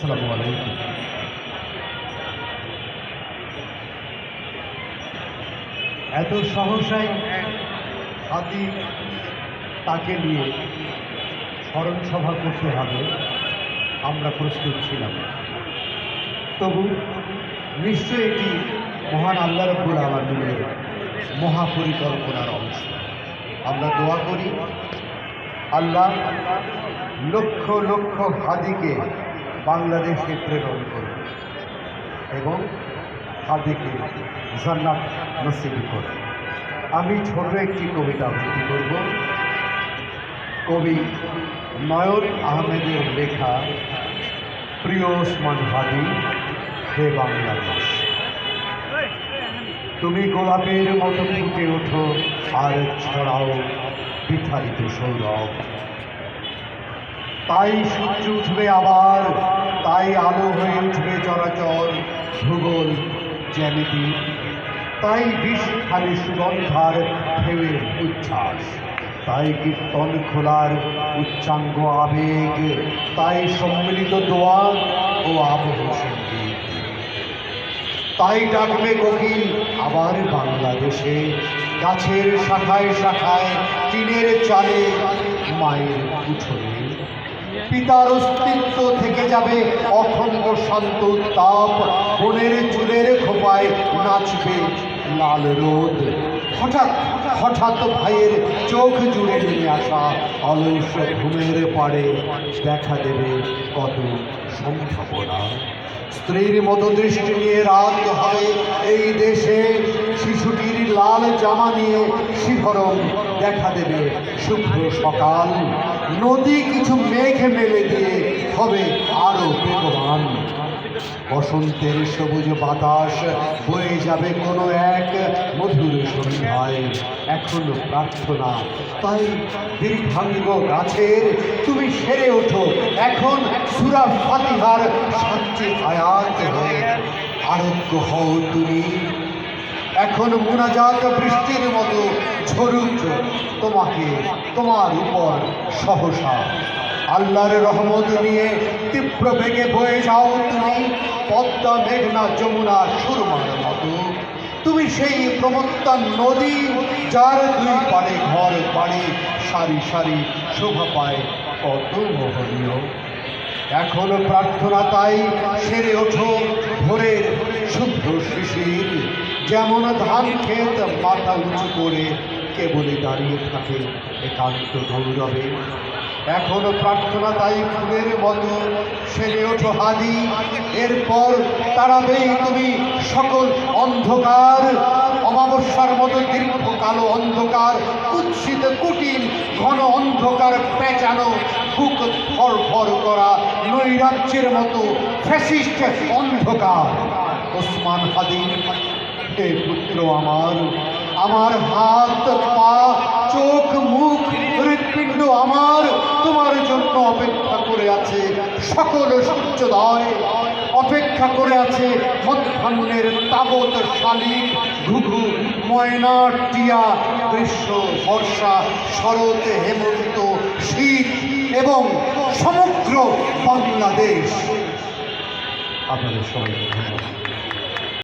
আসসালামু আলাইকুম। এত সহসাই এক হাতি তাকে নিয়ে স্মরণ সভা করতে হবে আমরা প্রস্তুত ছিলাম। তবু নিশ্চয়ই এটি মহান আল্লাহ রাব্বুল আলামিনের মহাপরিকল্পনার অংশ। আমরা দোয়া করি আল্লাহ লক্ষ লক্ষ হাদিকে বাংলাদেশে প্রেরণ করবে এবং হাদিকে জান্নাত নসিব করে। আমি ছোট একটি কবিতা আবৃত্তি করব। কবি নয়ন আহমেদের লেখা প্রিয় ওসমান হাদি। হে বাংলাদেশ, তুমি গোলাপের মতো ফুটে ওঠো আর ছড়াও বিথারিত সৌরভ। তাই সূর্য উঠবে আবার, তাই আলো হয়ে উঠবে চরাচর ভূগোল জ্যামিতি, তাই বিষ খালি সুগন্ধার ঢেউয়ের উচ্ছ্বাস, তাই কীর্তন খোলার উচ্চাঙ্গ আবেগ, তাই সম্মিলিত দোয়া ও আবহ সঙ্গীত, তাই ডাকবে কোকিল আবার বাংলাদেশে, গাছের শাখায় শাখায় টিনের চালে মায়ের উঠোনে। পিতার অস্তিত্ব থেকে যাবে অখণ্ড শান্ত তাপ, বোনের চুলের খোপায় নাচবে লাল রোদ। হঠাৎ হঠাৎ ভাইয়ের চোখ জুড়ে নিয়ে আসা অলস ঘুমের পাড়ে দেখা দেবে কত সম্ভাবনা। স্ত্রীর মতো দৃষ্টি নিয়ে রাত হয় এই দেশে, শিশুটির লাল জামা নিয়ে শিহরণ দেখা দেবে শুভ্র সকাল। নদী কিছু মেঘ মেলে দিয়ে হবে আরো বেগবান। বসন্তের সবুজ বাতাস বয়ে যাবে কোনো এক মধুর সন্ধ্যায়। এখনো প্রার্থনা, তাই দীর্ঘাঙ্গ গাছের তুমি সেরে ওঠো এখন সূরা ফাতিহার সাতটি আয়াত হয়ে। আরোগ্য হও তুমি এখন, মুনাজাত বৃষ্টির মতো ঝরুক তোমাকে তোমার উপর সহসা। আল্লাহর রহমত নিয়ে তীব্র বেগে বয়ে যাও তুমি, পদ্মা মেঘনা যমুনা সুরমার মতো। তুমি সেই প্রমত্তা নদী যার দুই পাড়ে ঘর বাড়ি, সারি সারি শোভা পায় কত মোহনীয়। এখন প্রার্থনা তাই সেরে ওঠো ভোরের শুদ্ধ শিশির, যেমন ধান ক্ষেত মাথা উঁচু করে কেবলে দাঁড়িয়ে থাকে একান্ত গৌরবে। এখন প্রার্থনা তাই ফুলের মতো সেরে ওঠো হাদি, এরপর তাড়াবেই তুমি সকল অন্ধকার। অমাবস্যার মতো দীর্ঘ কালো অন্ধকার, কুৎসিত কুটিল ঘন অন্ধকার পেঁচানো, বুক ফরফর করা নৈরাজ্যের মতো ফ্যাসিস্ট অন্ধকার। ওসমান হাদি, হে পুত্র আমার, আমার হাত পা চোখ মুখ হৃৎপিণ্ড আমার তোমার জন্য অপেক্ষা করে আছে। সকল সূর্যোদয় অপেক্ষা করে আছে মধ্যাহ্নের তাবৎ শালিক ঘুঘু ময়না টিয়া। গ্রীষ্ম বর্ষা শরৎ হেমন্ত শীত এবং সমগ্র বাংলাদেশ। আপনাদের সবাই ধন্যবাদ।